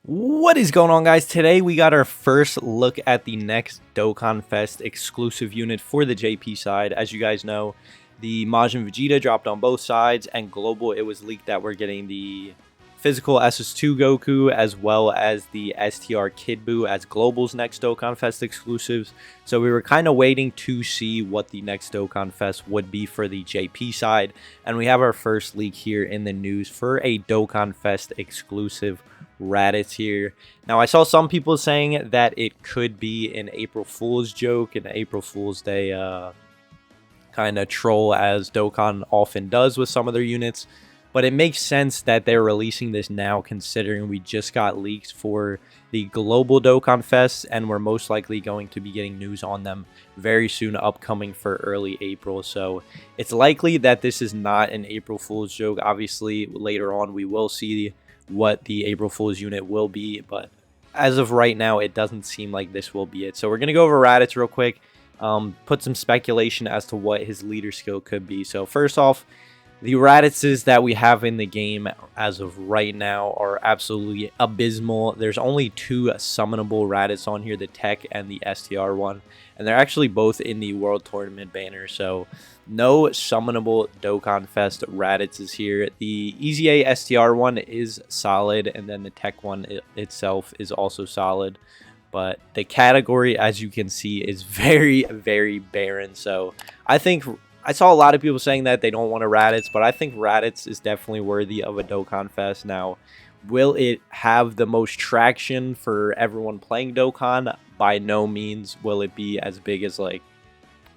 What is going on, guys? Today we got our first look at the next Dokkan Fest exclusive unit for the JP side. As you guys know, the Majin Vegeta dropped on both sides, and global it was leaked that we're getting the physical SS2 Goku as well as the STR Kid Buu as global's next Dokkan Fest exclusives. So we were kind of waiting to see what the next Dokkan Fest would be for the JP side, and we have our first leak here in the news for a Dokkan Fest exclusive Raditz here. Now, I saw some people saying that it could be an April Fool's joke, an April Fool's Day kind of troll, as Dokkan often does with some of their units. But it makes sense that they're releasing this now, considering we just got leaks for the global Dokkan Fest, and we're most likely going to be getting news on them very soon, upcoming for early April. So it's likely that this is not an April Fool's joke. Obviously, later on we will see what the April Fool's unit will be, but as of right now, it doesn't seem like this will be it. So we're going to go over Raditz real quick, put some speculation as to what his leader skill could be. So first off, the Raditzes that we have in the game as of right now are absolutely abysmal. There's only two summonable Raditz on here, the Tech and the STR one, and they're actually both in the World Tournament banner. So no summonable Dokkan Fest Raditzes here. The EZA STR one is solid, and then the Tech one itself is also solid. But the category, as you can see, is very, very barren. So I saw a lot of people saying that they don't want a Raditz, but I think Raditz is definitely worthy of a Dokkan Fest. Now, will it have the most traction for everyone playing Dokkan? By no means will it be as big as like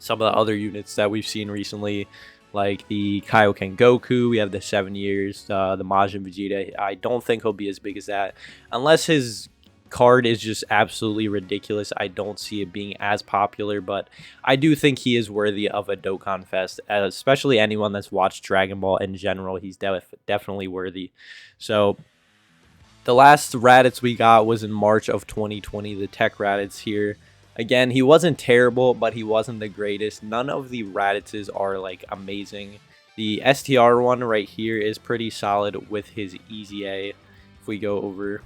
some of the other units that we've seen recently, like the Kaioken Goku. We have the 7 years, the Majin Vegeta. I don't think he'll be as big as that, unless his card is just absolutely ridiculous. I don't see it being as popular, but I do think he is worthy of a Dokkan Fest, especially anyone that's watched Dragon Ball in general. He's definitely worthy. So the last Raditz we got was in March of 2020, the Tech Raditz here. Again, he wasn't terrible, but he wasn't the greatest. None of the Raditzes are like amazing. The STR one right here is pretty solid with his EZA. If we go over,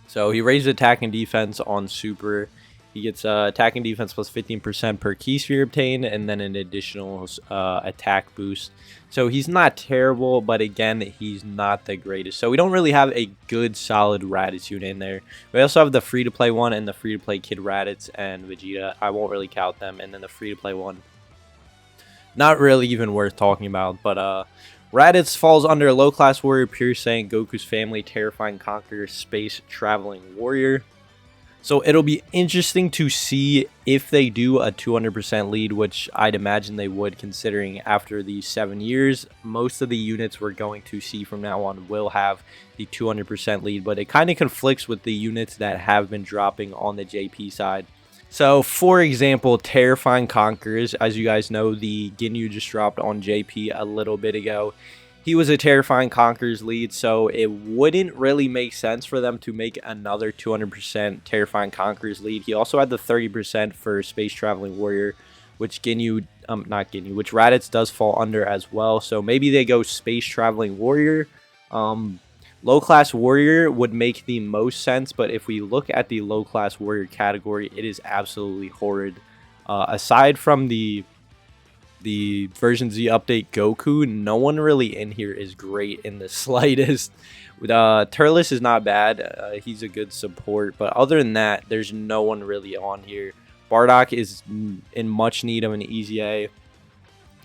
so he raised attack and defense on super. He gets attack and defense plus 15% per key sphere obtained, and then an additional attack boost. So he's not terrible, but again, he's not the greatest. So we don't really have a good, solid Raditz unit in there. We also have the free-to-play one and the free-to-play Kid Raditz and Vegeta. I won't really count them. And then the free-to-play one, not really even worth talking about, but Raditz falls under Low Class Warrior, Pure Saiyan, Goku's Family, Terrifying Conqueror, Space Traveling Warrior. So it'll be interesting to see if they do a 200% lead, which I'd imagine they would, considering after the 7 years, most of the units we're going to see from now on will have the 200% lead, but it kind of conflicts with the units that have been dropping on the JP side. So, for example, Terrifying Conquerors, as you guys know, the Ginyu just dropped on JP a little bit ago. He was a Terrifying Conquerors lead, so it wouldn't really make sense for them to make another 200% Terrifying Conquerors lead. He also had the 30% for Space Traveling Warrior, which which Raditz does fall under as well. So maybe they go Space Traveling Warrior. Low Class Warrior would make the most sense, but if we look at the Low Class Warrior category, it is absolutely horrid. Aside from the version Z update Goku, no one really in here is great in the slightest. Turles is not bad. He's a good support, but other than that, there's no one really on here. Bardock is in much need of an EZA.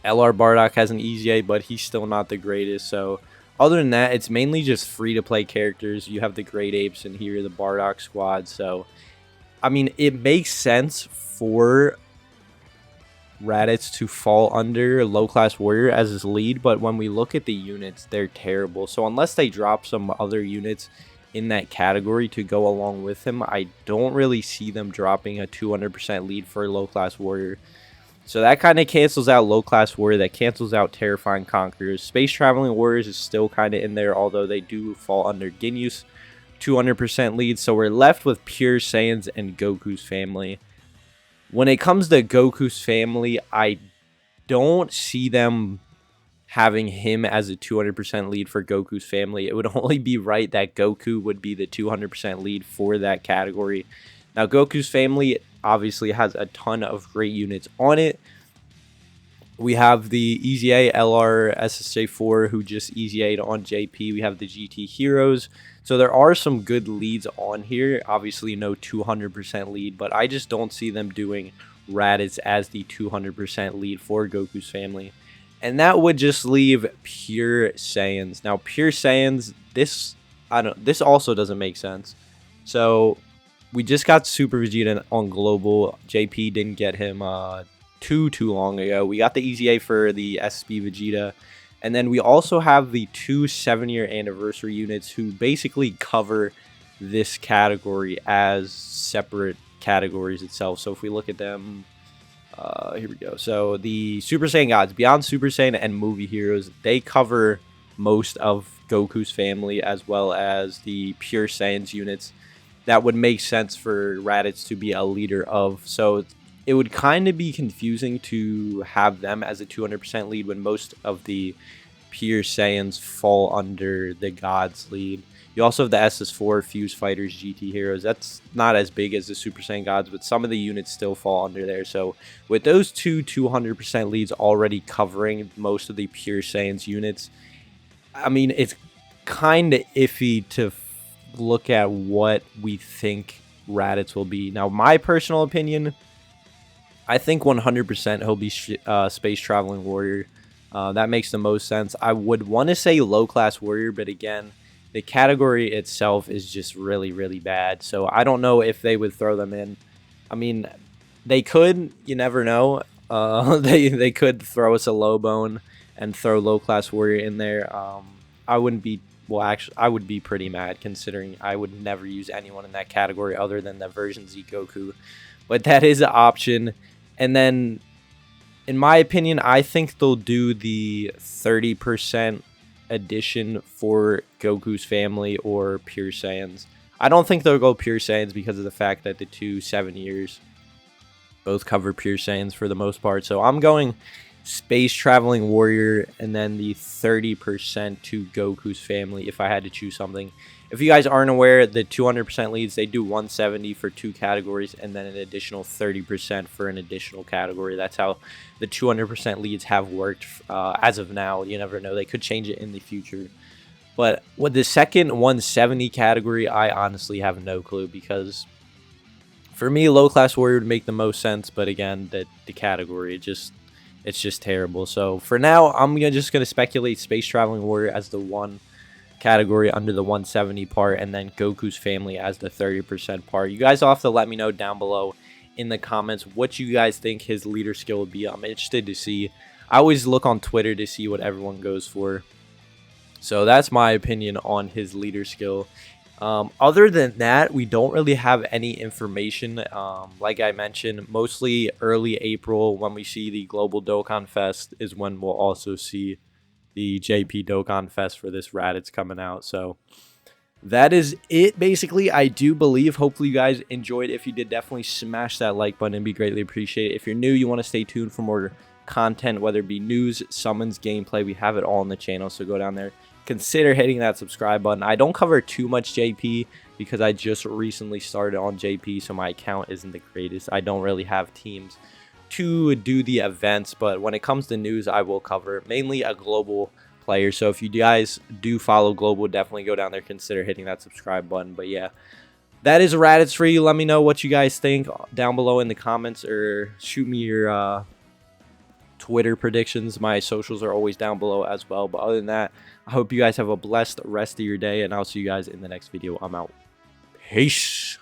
LR Bardock has an EZA, but he's still not the greatest. So other than that, it's mainly just free-to-play characters. You have the Great Apes in here, the Bardock squad. So, I mean, it makes sense for Raditz to fall under Low Class Warrior as his lead, but when we look at the units, they're terrible. So unless they drop some other units in that category to go along with him, I don't really see them dropping a 200% lead for Low Class Warrior. So that kind of cancels out Low Class Warrior. That cancels out Terrifying Conquerors. Space Traveling Warriors is still kind of in there, although they do fall under Ginyu's 200% lead. So we're left with Pure Saiyans and Goku's Family. When it comes to Goku's Family, I don't see them having him as a 200% lead for Goku's family, it would only be right that Goku would be the 200% lead for that category. Now, Goku's family obviously has a ton of great units on it. We have the Easy A LR SSJ4 who just Easy A'd on JP. We have the GT Heroes. So there are some good leads on here. Obviously no 200% lead, but I just don't see them doing Raditz as the 200% lead for Goku's family. And that would just leave Pure Saiyans. Now, Pure Saiyans, this also doesn't make sense. So we just got Super Vegeta on Global. JP didn't get him too long ago. We got the Easy A for the SB Vegeta. And then we also have the 2 7-year anniversary units who basically cover this category as separate categories itself. So if we look at them, here we go. So the Super Saiyan Gods, Beyond Super Saiyan, and Movie Heroes, they cover most of Goku's family as well as the Pure Saiyans units. That would make sense for Raditz to be a leader of. So it would kind of be confusing to have them as a 200% lead when most of the Pure Saiyans fall under the Gods lead. You also have the SS4 Fuse Fighters GT Heroes. That's not as big as the Super Saiyan Gods, but some of the units still fall under there. So with those two 200% leads already covering most of the Pure Saiyans units, I mean, it's kind of iffy to look at what we think Raditz will be. Now, my personal opinion, I think 100% he'll be Space Traveling Warrior. That makes the most sense. I would want to say Low Class Warrior, but again, the category itself is just really, really bad. So I don't know if they would throw them in. I mean, they could. You never know. They could throw us a low bone and throw Low Class Warrior in there. I wouldn't be... Well, actually, I would be pretty mad considering I would never use anyone in that category other than the version Z Goku. But that is an option. And then, in my opinion, I think they'll do the 30% edition for Goku's family or Pure Saiyans. I don't think they'll go Pure Saiyans because of the fact that the 2 7 years both cover Pure Saiyans for the most part. So I'm going Space Traveling Warrior and then the 30% to Goku's family if I had to choose something. If you guys aren't aware, the 200% leads, they do 170 for 2 categories and then an additional 30% for an additional category. That's how the 200% leads have worked as of now. You never know. They could change it in the future. But with the second 170 category, I honestly have no clue because for me, Low Class Warrior would make the most sense. But again, the category, it's just terrible. So for now, I'm just going to speculate Space Traveling Warrior as the one category under the 170 part and then Goku's family as the 30% part. You guys will have to let me know down below in the comments what you guys think his leader skill would be. I'm interested to see. I always look on Twitter to see what everyone goes for. So that's my opinion on his leader skill. Other than that, we don't really have any information. Like I mentioned, mostly early April when we see the Global Dokkan Fest is when we'll also see the JP Dokkan Fest for this Raditz coming out. So that is it, basically. I do believe, hopefully you guys enjoyed. If you did, definitely smash that like button and be greatly appreciated. If you're new, you want to stay tuned for more content, whether it be news, summons, gameplay, we have it all on the channel. So go down there, consider hitting that subscribe button. I don't cover too much JP because I just recently started on JP, so my account isn't the greatest. I don't really have teams to do the events, but when it comes to news, I will cover mainly a global player. So if you guys do follow global, definitely go down there, consider hitting that subscribe button. But yeah, that is Raditz for you. Let me know what you guys think down below in the comments, or shoot me your Twitter predictions. My socials are always down below as well. But other than that, I hope you guys have a blessed rest of your day, and I'll see you guys in the next video. I'm out. Peace.